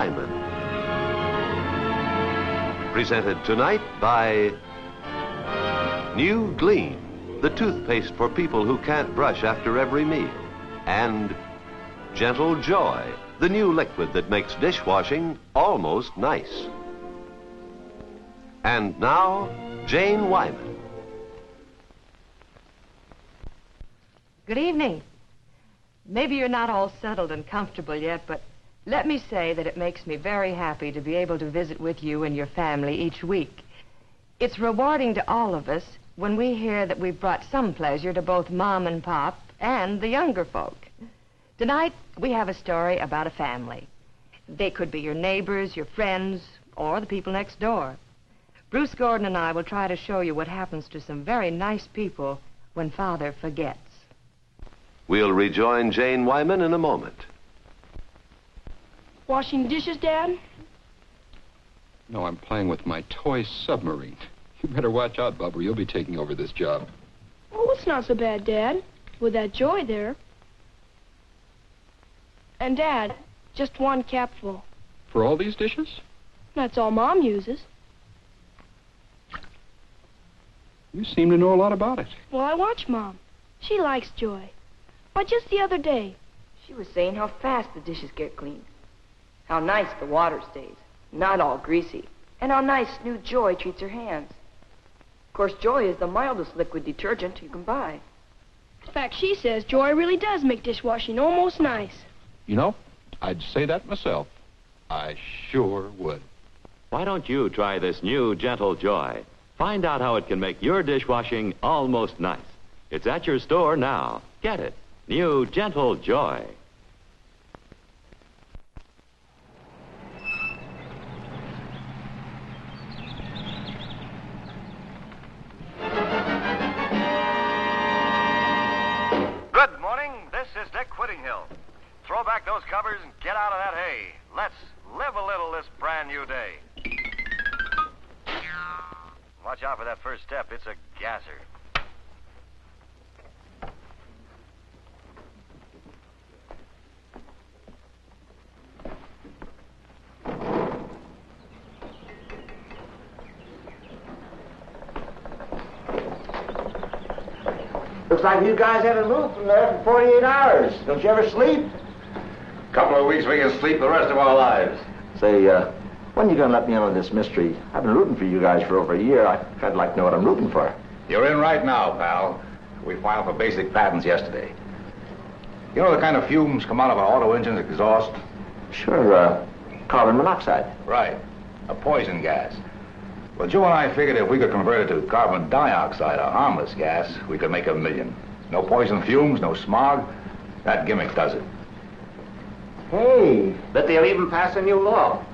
Wyman. Presented tonight by New Gleam, the toothpaste for people who can't brush after every meal, and Gentle Joy, the new liquid that makes dishwashing almost nice. And now, Jane Wyman. Good evening. Maybe you're not all settled and comfortable yet, but let me say that it makes me very happy to be able to visit with you and your family each week. It's rewarding to all of us when we hear that we've brought some pleasure to both Mom and Pop and the younger folk. Tonight, we have a story about a family. They could be your neighbors, your friends, or the people next door. Bruce Gordon and I will try to show you what happens to some very nice people when Father forgets. We'll rejoin Jane Wyman in a moment. Washing dishes, Dad? No, I'm playing with my toy submarine. You better watch out, Bub, or you'll be taking over this job. Oh, it's not so bad, Dad, with that Joy there. And, Dad, just one capful. For all these dishes? That's all Mom uses. You seem to know a lot about it. Well, I watch Mom. She likes Joy. Why, just the other day. She was saying how fast the dishes get cleaned. How nice the water stays, not all greasy. And how nice new Joy treats her hands. Of course, Joy is the mildest liquid detergent you can buy. In fact, she says Joy really does make dishwashing almost nice. You know, I'd say that myself. I sure would. Why don't you try this new Gentle Joy? Find out how it can make your dishwashing almost nice. It's at your store now. Get it. New Gentle Joy. Good morning. This is Dick Whittinghill. Throw back those covers and get out of that hay. Let's live a little this brand new day. Watch out for that first step. It's a gasser. Looks like you guys haven't moved from there for 48 hours. Don't you ever sleep? Couple of weeks we can sleep the rest of our lives. Say, when are you going to let me in on this mystery? I've been rooting for you guys for over a year. I'd like to know what I'm rooting for. You're in right now, pal. We filed for basic patents yesterday. You know the kind of fumes come out of an auto engine's exhaust? Sure, carbon monoxide. Right. A poison gas. Well, Joe and I figured if we could convert it to carbon dioxide, a harmless gas, we could make $1 million. No poison fumes, no smog. That gimmick does it. Hey, bet they'll even pass a new law.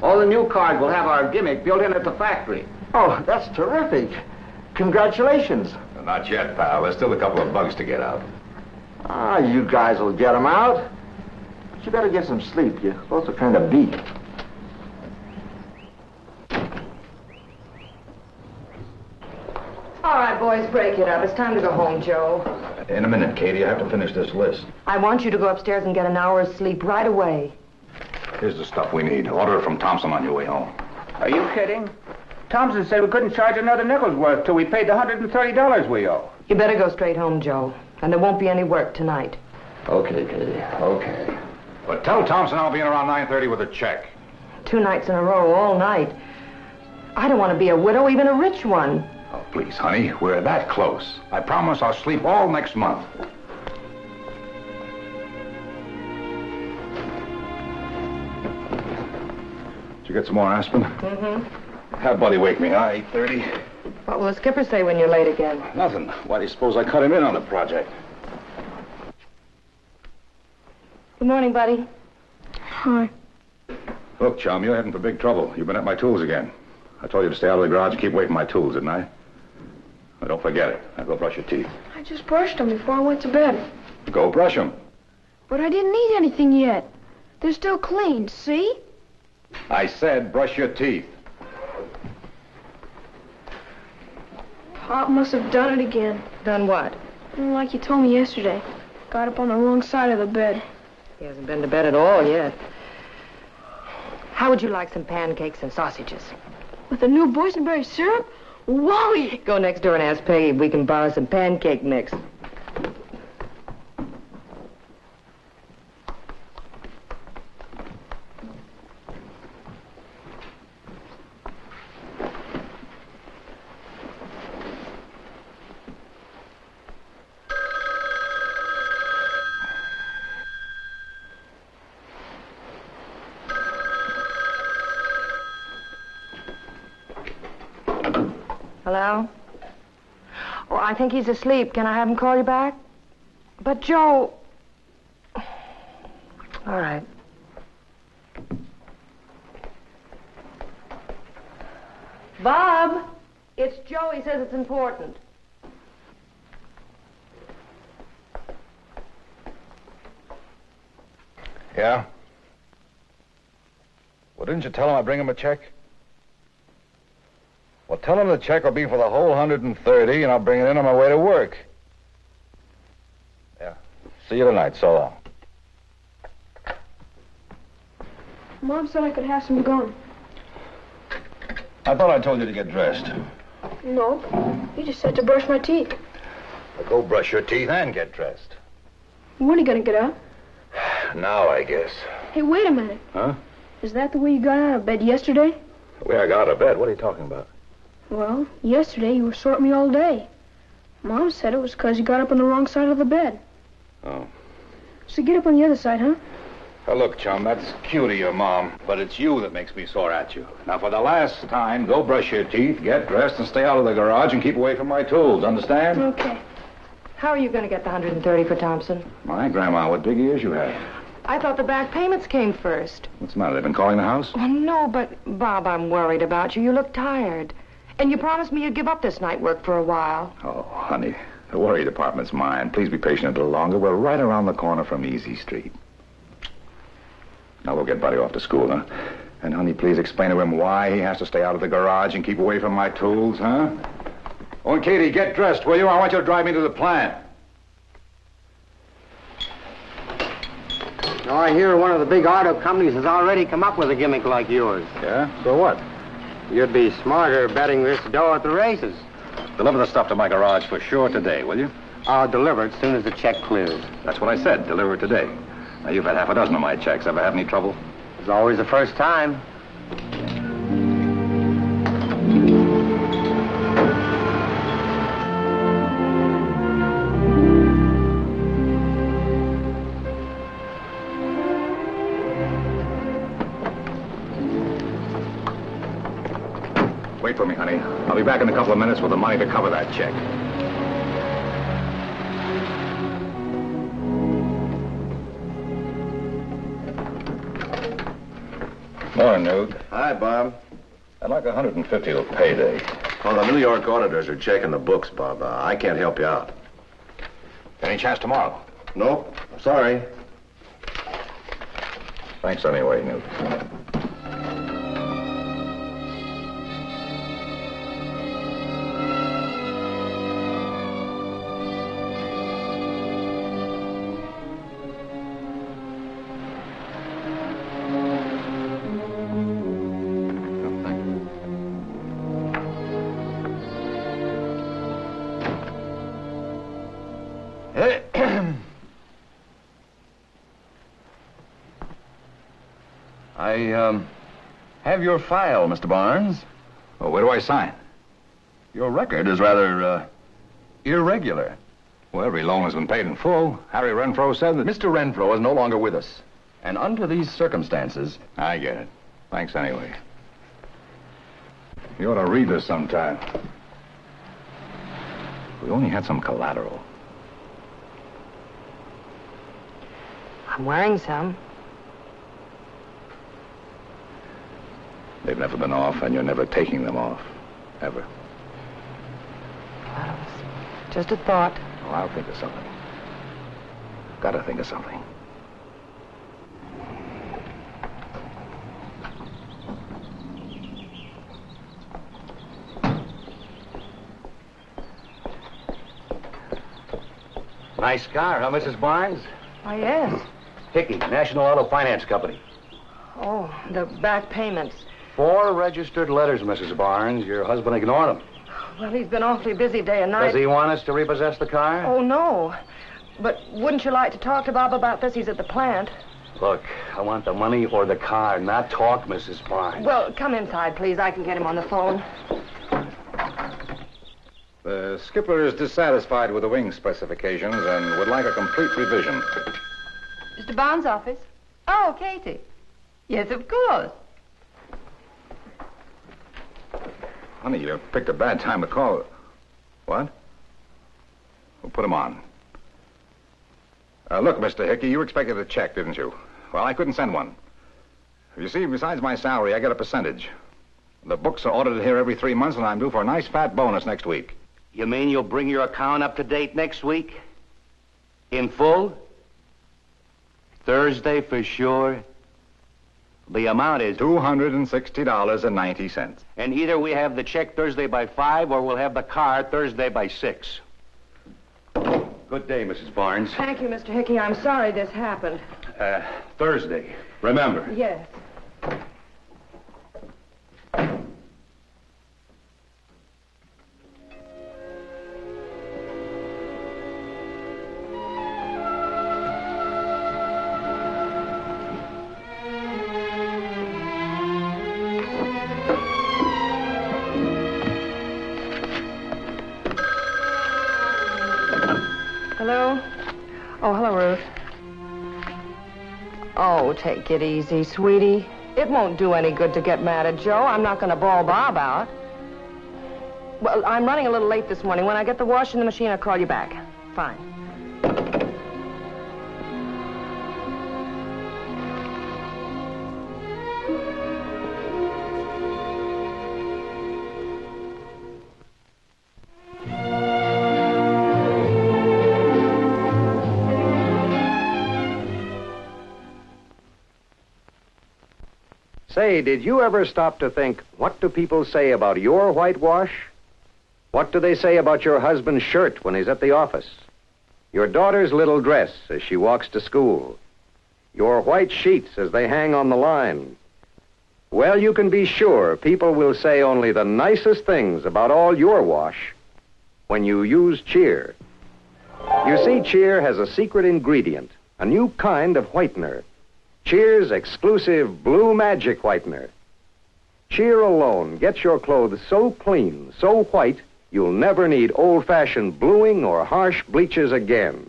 All the new cars will have our gimmick built in at the factory. Oh, that's terrific. Congratulations. Not yet, pal. There's still a couple of bugs to get out. Ah, you guys will get them out. But you better get some sleep. You both are kind of beat. All right, boys, break it up. It's time to go home, Joe. In a minute, Katie. I have to finish this list. I want you to go upstairs and get an hour's sleep right away. Here's the stuff we need. Order it from Thompson on your way home. Are you kidding? Thompson said we couldn't charge another nickel's worth till we paid the $130 we owe. You better go straight home, Joe. And there won't be any work tonight. Okay, Katie. Okay. But tell Thompson I'll be in around 9:30 with a check. 2 nights in a row, all night. I don't want to be a widow, even a rich one. Oh, please, honey. We're that close. I promise I'll sleep all next month. Did you get some more aspirin? Mm-hmm. Have Buddy wake me, huh? 8:30? What will the skipper say when you're late again? Nothing. Why do you suppose I cut him in on the project? Good morning, Buddy. Hi. Look, chum, you're heading for big trouble. You've been at my tools again. I told you to stay out of the garage and keep away from my tools, didn't I? Now, don't forget it. Now go brush your teeth. I just brushed them before I went to bed. Go brush them. But I didn't eat anything yet. They're still clean, see? I said brush your teeth. Pop must have done it again. Done what? Like you told me yesterday. Got up on the wrong side of the bed. He hasn't been to bed at all yet. How would you like some pancakes and sausages? With the new boysenberry syrup? Wally! Go next door and ask Peggy if we can borrow some pancake mix. Hello? Oh, I think he's asleep. Can I have him call you back? But, Joe... All right. Bob! It's Joe. He says it's important. Yeah? Well, didn't you tell him I'd bring him a check? Well, tell him the check will be for the whole 130, and I'll bring it in on my way to work. Yeah. See you tonight. So long. Mom said I could have some gum. I thought I told you to get dressed. No, you just said to brush my teeth. Well, go brush your teeth and get dressed. When are you gonna get up? Now, I guess. Hey, wait a minute. Huh? Is that the way you got out of bed yesterday? The way I got out of bed? What are you talking about? Well, yesterday you were sorting me all day. Mom said it was because you got up on the wrong side of the bed. Oh. So get up on the other side, huh? Now, look, chum, that's cute of your mom, but it's you that makes me sore at you. Now, for the last time, go brush your teeth, get dressed, and stay out of the garage and keep away from my tools, understand? Okay. How are you going to get the 130 for Thompson? My Grandma, what big ears you have. I thought the back payments came first. What's the matter? They've been calling the house? Oh, no, but, Bob, I'm worried about you. You look tired. And you promised me you'd give up this night work for a while. Oh, honey, the worry department's mine. Please be patient a little longer. We're right around the corner from Easy Street. Now, we'll get Buddy off to school, huh? And, honey, please explain to him why he has to stay out of the garage and keep away from my tools, huh? Oh, and Katie, get dressed, will you? I want you to drive me to the plant. Oh, I hear one of the big auto companies has already come up with a gimmick like yours. Yeah? So what? You'd be smarter betting this dough at the races. Deliver the stuff to my garage for sure today, will you? I'll deliver it as soon as the check clears. That's what I said. Deliver it today. Now, you've had half a dozen of my checks. Ever have any trouble? It's always the first time. Wait for me, honey. I'll be back in a couple of minutes with the money to cover that check. Morning, Newt. Hi, Bob. I'd like 150 till payday. Oh, the New York auditors are checking the books, Bob. I can't help you out. Any chance tomorrow? Nope. Sorry. Thanks anyway, Newt. I have your file, Mr. Barnes. Well, where do I sign? Your record is rather irregular. Well, every loan has been paid in full. Harry Renfro said that... Mr. Renfro is no longer with us. And under these circumstances... I get it. Thanks anyway. You ought to read this sometime. We only had some collateral. I'm wearing some. They've never been off, and you're never taking them off. Ever. Well, it's just a thought. Well, I'll think of something. Gotta think of something. Nice car, huh, Mrs. Barnes? Why, yes. Hickey, National Auto Finance Company. Oh, the back payments. 4 registered letters, Mrs. Barnes. Your husband ignored them. Well, he's been awfully busy day and night. Does he want us to repossess the car? Oh, no. But wouldn't you like to talk to Bob about this? He's at the plant. Look, I want the money or the car, not talk, Mrs. Barnes. Well, come inside, please. I can get him on the phone. The skipper is dissatisfied with the wing specifications and would like a complete revision. Mr. Bond's office? Oh, Katie. Yes, of course. Honey, you picked a bad time to call. What? Well, put him on. Look, Mr. Hickey, you expected a check, didn't you? Well, I couldn't send one. You see, besides my salary, I get a percentage. The books are audited here every 3 months, and I'm due for a nice fat bonus next week. You mean you'll bring your account up to date next week? In full? Thursday for sure? The amount is... $260.90. And either we have the check Thursday by 5 or we'll have the car Thursday by 6. Good day, Mrs. Barnes. Thank you, Mr. Hickey. I'm sorry this happened. Thursday. Remember. Yes. Hello? Oh, hello, Ruth. Oh, take it easy, sweetie. It won't do any good to get mad at Joe. I'm not going to bawl Bob out. Well, I'm running a little late this morning. When I get the wash in the machine, I'll call you back. Fine. Say, did you ever stop to think, what do people say about your whitewash? What do they say about your husband's shirt when he's at the office? Your daughter's little dress as she walks to school? Your white sheets as they hang on the line? Well, you can be sure people will say only the nicest things about all your wash when you use Cheer. You see, Cheer has a secret ingredient, a new kind of whitener. Cheer's exclusive Blue Magic Whitener. Cheer alone gets your clothes so clean, so white, you'll never need old-fashioned bluing or harsh bleaches again.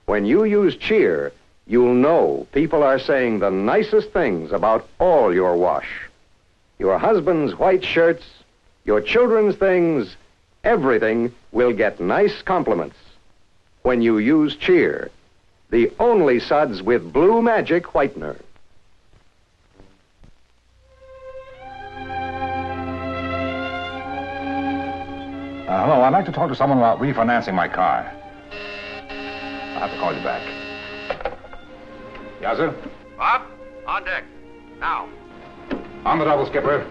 When you use Cheer, you'll know people are saying the nicest things about all your wash. Your husband's white shirts, your children's things, everything will get nice compliments when you use Cheer. The only suds with Blue Magic Whitener. Hello, I'd like to talk to someone about refinancing my car. I'll have to call you back. Yes, sir? Bob, on deck. Now. On the double, skipper.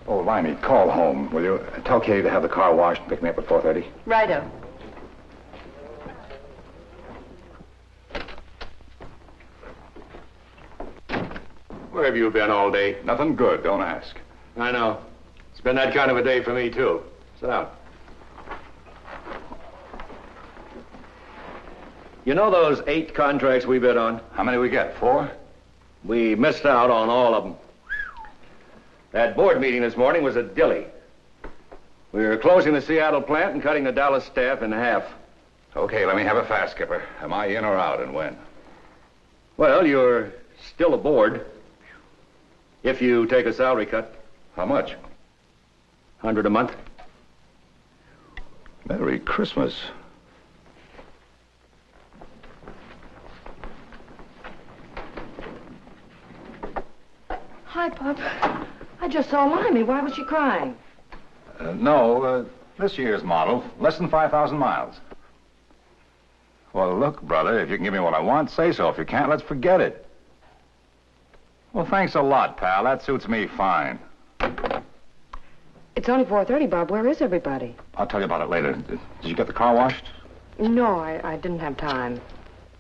Oh, Limey, call home, will you? Tell Katie to have the car washed and pick me up at 4:30. Righto. Where have you been all day? Nothing good, don't ask. I know. It's been that kind of a day for me, too. Sit down. You know those 8 contracts we bid on? How many we get? 4? We missed out on all of them. That board meeting this morning was a dilly. We were closing the Seattle plant and cutting the Dallas staff in half. Okay, let me have it fast, skipper. Am I in or out, and when? Well, you're still aboard. If you take a salary cut. How much? $100 a month. Merry Christmas. Hi, Pop. I just saw Limey. Why was she crying? No, this year's model. Less than 5,000 miles. Well, look, brother, if you can give me what I want, say so. If you can't, let's forget it. Well, thanks a lot, pal. That suits me fine. It's only 4:30, Bob. Where is everybody? I'll tell you about it later. Did you get the car washed? No, I didn't have time.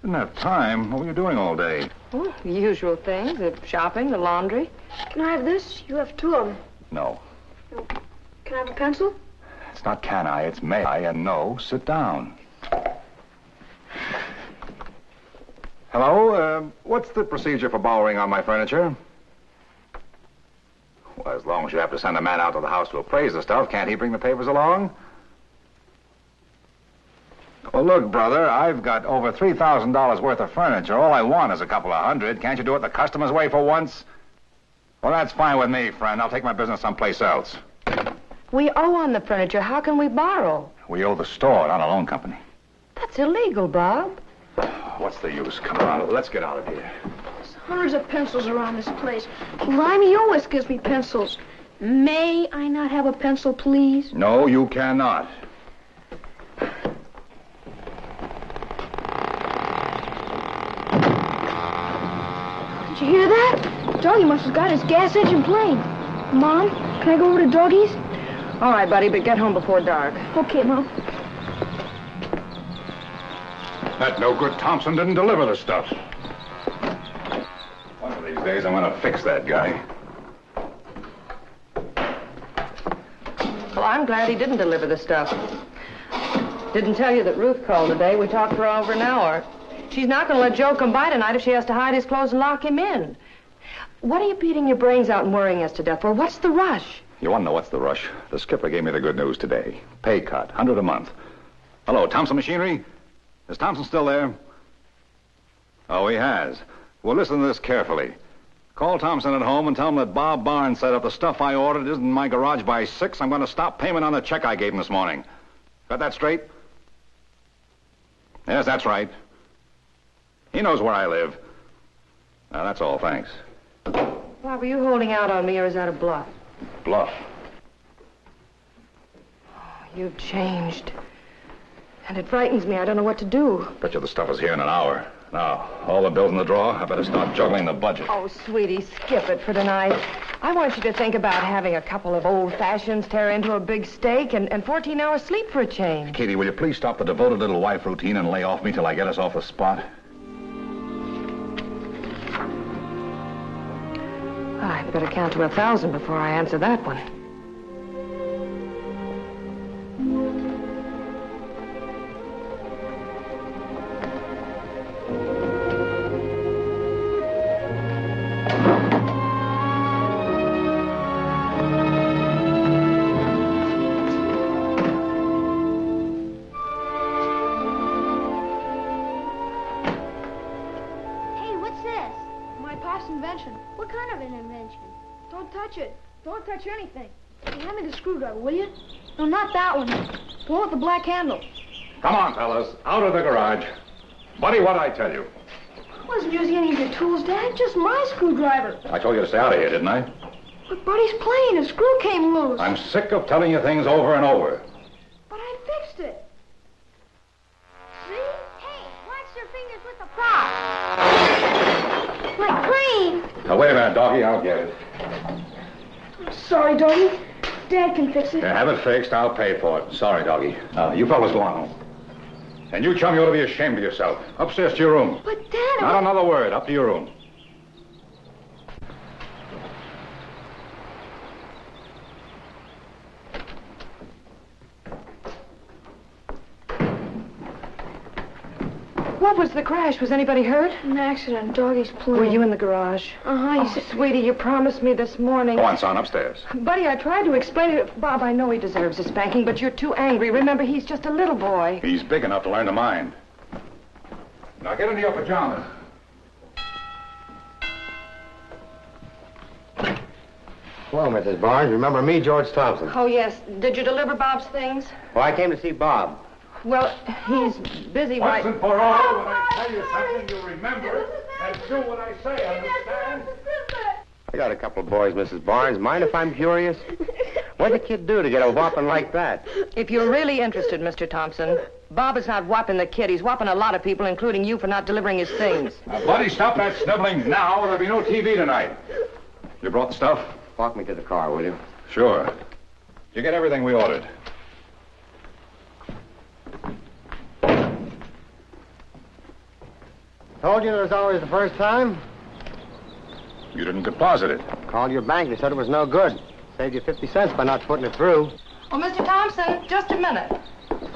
Didn't have time. What were you doing all day? Oh, the usual things, the shopping, the laundry. Can I have this? You have two of them. No. Can I have a pencil? It's not can I, it's may I, and no, sit down. Hello, what's the procedure for borrowing on my furniture? Well, as long as you have to send a man out to the house to appraise the stuff, can't he bring the papers along? Well, look, brother, I've got over $3,000 worth of furniture. All I want is a couple of hundred. Can't you do it the customer's way for once? Well, that's fine with me, friend. I'll take my business someplace else. We owe on the furniture. How can we borrow? We owe the store, not a loan company. That's illegal, Bob. What's the use? Come on, let's get out of here. There's hundreds of pencils around this place. Limey always gives me pencils. May I not have a pencil, please? No, you cannot. Did you hear that? Doggy must have got his gas engine playing. Mom, can I go over to Doggy's? All right, buddy, but get home before dark. Okay, Mom. That no good Thompson didn't deliver the stuff. One of these days, I'm going to fix that guy. Well, I'm glad he didn't deliver the stuff. Didn't tell you that Ruth called today. We talked for over an hour. She's not going to let Joe come by tonight if she has to hide his clothes and lock him in. What are you beating your brains out and worrying us to death for? What's the rush? You want to know what's the rush? The skipper gave me the good news today. Pay cut, $100 a month. Hello, Thompson Machinery? Is Thompson still there? Oh, he has. Well, listen to this carefully. Call Thompson at home and tell him that Bob Barnes said if the stuff I ordered isn't in my garage by 6, I'm going to stop payment on the check I gave him this morning. Got that straight? Yes, that's right. He knows where I live. Now, that's all, thanks. Bob, are you holding out on me, or is that a bluff? Bluff. Oh, you've changed. And it frightens me. I don't know what to do. Bet you the stuff is here in an hour. Now, all the bills in the drawer, I better start juggling the budget. Oh, sweetie, skip it for tonight. I want you to think about having a couple of old fashions tear into a big steak and 14 hours sleep for a change. Katie, will you please stop the devoted little wife routine and lay off me till I get us off the spot? I'd better count to 1,000 before I answer that one. Invention. What kind of an invention? Don't touch it. Don't touch anything. Hey, hand me the screwdriver, will you? No, not that one. The one with the black handle. Come on, fellas. Out of the garage. Buddy, what'd I tell you? I wasn't using any of your tools, Dad. Just my screwdriver. I told you to stay out of here, didn't I? But Buddy's playing. A screw came loose. I'm sick of telling you things over and over. But I fixed it. See? Hey, watch your fingers with the prop. My cream. Now, wait a minute, doggy. I'll get it. I'm sorry, Doggy. Dad can fix it. You have it fixed. I'll pay for it. Sorry, doggy. You fellas go on home. And you, chum, you ought to be ashamed of yourself. Upstairs to your room. But, Dad... Not another word. Up to your room. What was the crash? Was anybody hurt? An accident. Doggy's playing. Were you in the garage? Uh-huh. Oh, sweetie, you promised me this morning. Go on, son, upstairs. Buddy, I tried to explain it. Bob, I know he deserves a spanking, but you're too angry. Remember, he's just a little boy. He's big enough to learn to mind. Now get into your pajamas. Hello, Mrs. Barnes. Remember me, George Thompson? Oh, yes. Did you deliver Bob's things? Well, I came to see Bob. Well, he's busy Once and for all, when I tell you something, you remember it and do what I say, understand? I got a couple of boys, Mrs. Barnes. Mind if I'm curious? What'd the kid do to get a whopping like that? If you're really interested, Mr. Thompson, Bob is not whopping the kid. He's whopping a lot of people, including you, for not delivering his things. Now, buddy, stop that sniveling now, or there'll be no TV tonight. You brought the stuff? Walk me to the car, will you? Sure. You get everything we ordered. told you it was always the first time? You didn't deposit it. Called your bank. They said it was no good. Saved you 50 cents by not putting it through. Oh, Mr. Thompson, just a minute.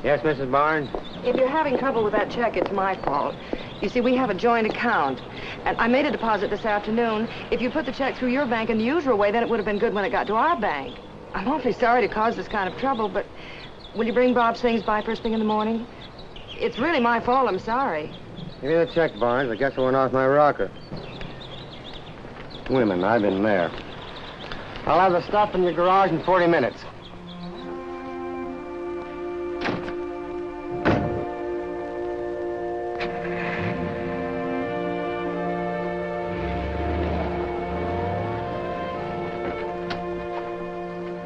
Yes, Mrs. Barnes? If you're having trouble with that check, it's my fault. You see, we have a joint account, and I made a deposit this afternoon. If you put the check through your bank in the usual way, then it would have been good when it got to our bank. I'm awfully sorry to cause this kind of trouble, but will you bring Bob's things by first thing in the morning? It's really my fault. I'm sorry. Give me the check, Barnes. I guess it went off my rocker. Wyman, I've been there. I'll have the stuff in your garage in 40 minutes.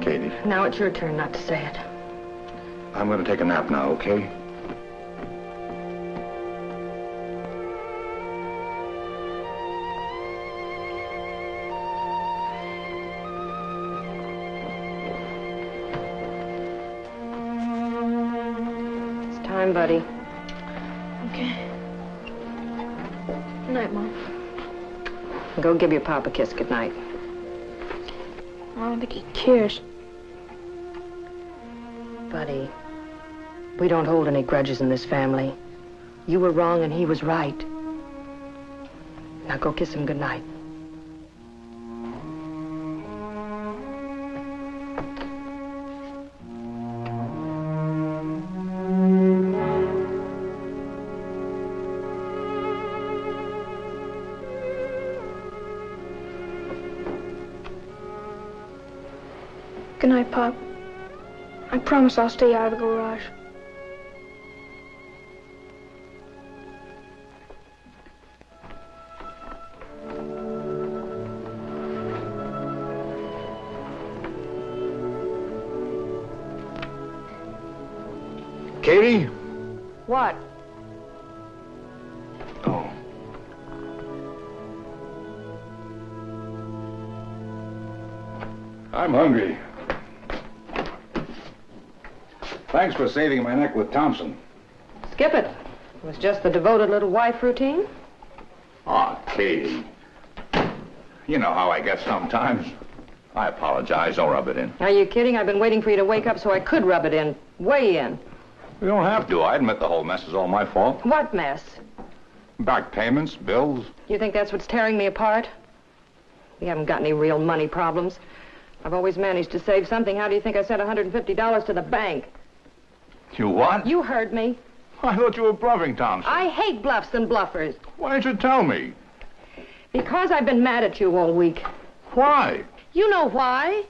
Katie. Now it's your turn not to say it. I'm going to take a nap now, okay? It's time, buddy. Okay. Good night, Mom. Go give your pop a kiss goodnight. I don't think he cares. Buddy, we don't hold any grudges in this family. You were wrong and he was right. Now go kiss him goodnight. Good night, Pop. I promise I'll stay out of the garage. Katie? What? Oh. I'm hungry. Thanks for saving my neck with Thompson. Skip it. It was just the devoted little wife routine. Aw, Katie. You know how I get sometimes. I apologize. Don't rub it in. Are you kidding? I've been waiting for you to wake up so I could rub it in. Way in. You don't have to. I admit the whole mess is all my fault. What mess? Back payments, bills. You think that's what's tearing me apart? We haven't got any real money problems. I've always managed to save something. How do you think I sent $150 to the bank? You what? You heard me. I thought you were bluffing, Thompson. I hate bluffs and bluffers. Why didn't you tell me? Because I've been mad at you all week. Why? You know why.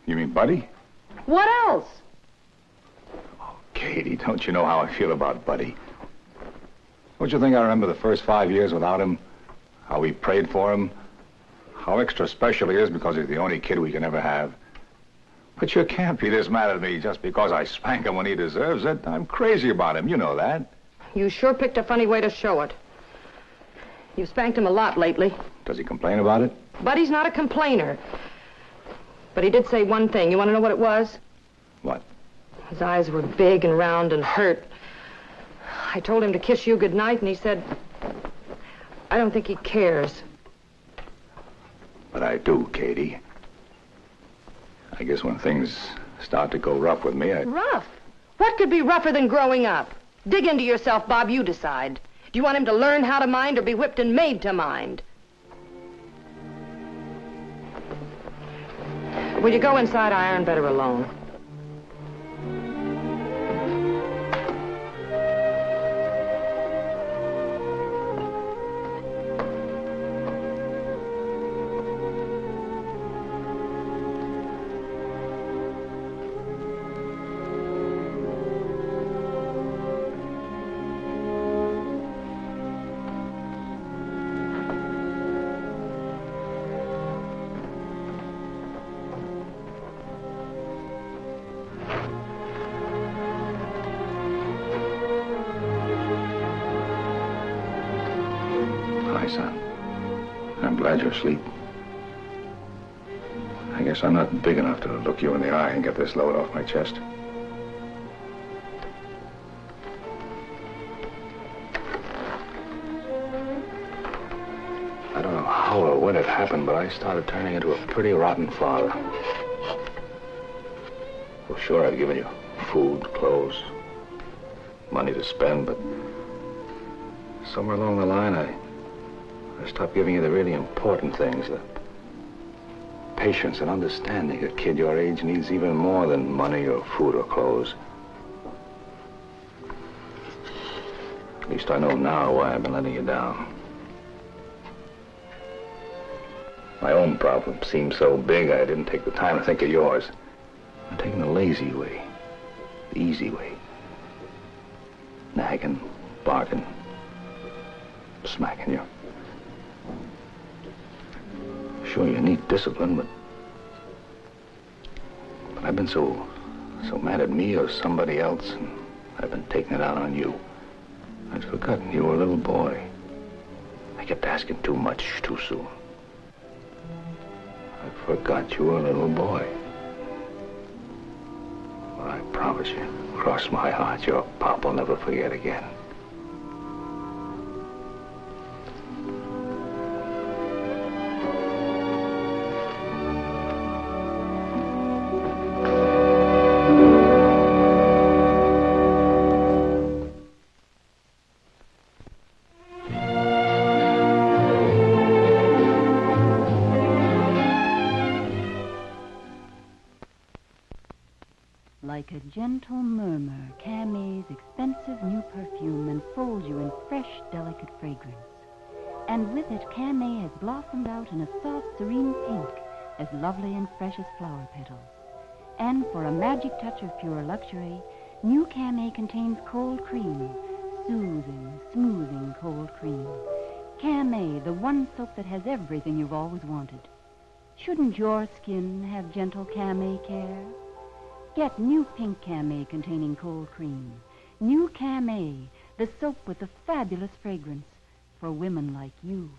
You mean Buddy? What else? Oh, Katie, don't you know how I feel about Buddy? Don't you think I remember the first 5 years without him? How we prayed for him? How extra special he is because he's the only kid we can ever have? But you can't be this mad at me just because I spank him when he deserves it. I'm crazy about him. You know that. You sure picked a funny way to show it. You've spanked him a lot lately. Does he complain about it? Buddy's not a complainer. But he did say one thing. You want to know what it was? What? His eyes were big and round and hurt. I told him to kiss you goodnight, and he said, I don't think he cares. But I do, Katie. I guess when things start to go rough with me, Rough? What could be rougher than growing up? Dig into yourself, Bob. You decide. Do you want him to learn how to mind or be whipped and made to mind? Will you go inside? I iron better alone. I'm glad you're asleep. I guess I'm not big enough to look you in the eye and get this load off my chest. when it happened, but I started turning into a pretty rotten father. Well, sure, I've given you food, clothes, money to spend, but somewhere along the line, I stopped giving you the really important things, the patience and understanding a kid your age needs even more than money or food or clothes. At least I know now why I've been letting you down. My own problem seemed so big I didn't take the time to think of yours. I'm taking the lazy way, the easy way. Nagging, barking, smacking you. Sure, you need discipline, but I've been so mad at me or somebody else, and I've been taking it out on you. I'd forgotten you were a little boy. I kept asking too much too soon. I forgot you were a little boy. But I promise you, cross my heart, your pop will never forget again. Like a gentle murmur, Camay's expensive new perfume enfolds you in fresh, delicate fragrance. And with it, Camay has blossomed out in a soft, serene pink, as lovely and fresh as flower petals. And for a magic touch of pure luxury, new Camay contains cold cream, soothing, smoothing cold cream. Camay, the one soap that has everything you've always wanted. Shouldn't your skin have gentle Camay care? Get new pink Camay containing cold cream. New Camay, the soap with the fabulous fragrance for women like you.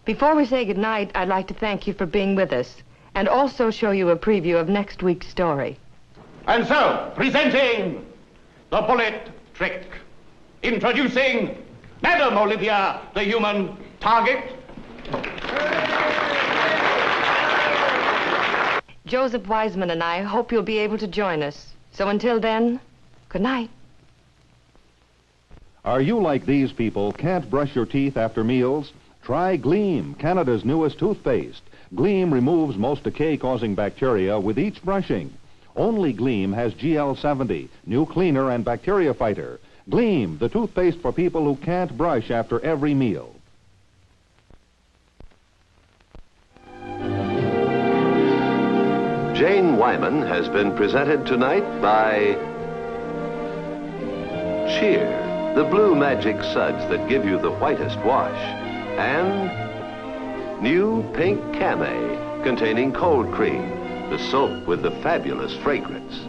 Before we say goodnight, I'd like to thank you for being with us and also show you a preview of next week's story. And so, presenting the bullet trick. Introducing Madame Olivia, the human target. Joseph Wiseman and I hope you'll be able to join us. So until then, good night. Are you like these people, can't brush your teeth after meals? Try Gleam, Canada's newest toothpaste. Gleam removes most decay-causing bacteria with each brushing. Only Gleam has GL70, new cleaner and bacteria fighter. Gleam, the toothpaste for people who can't brush after every meal. Jane Wyman has been presented tonight by Cheer, the blue magic suds that give you the whitest wash, and new pink Camay containing cold cream, the soap with the fabulous fragrance.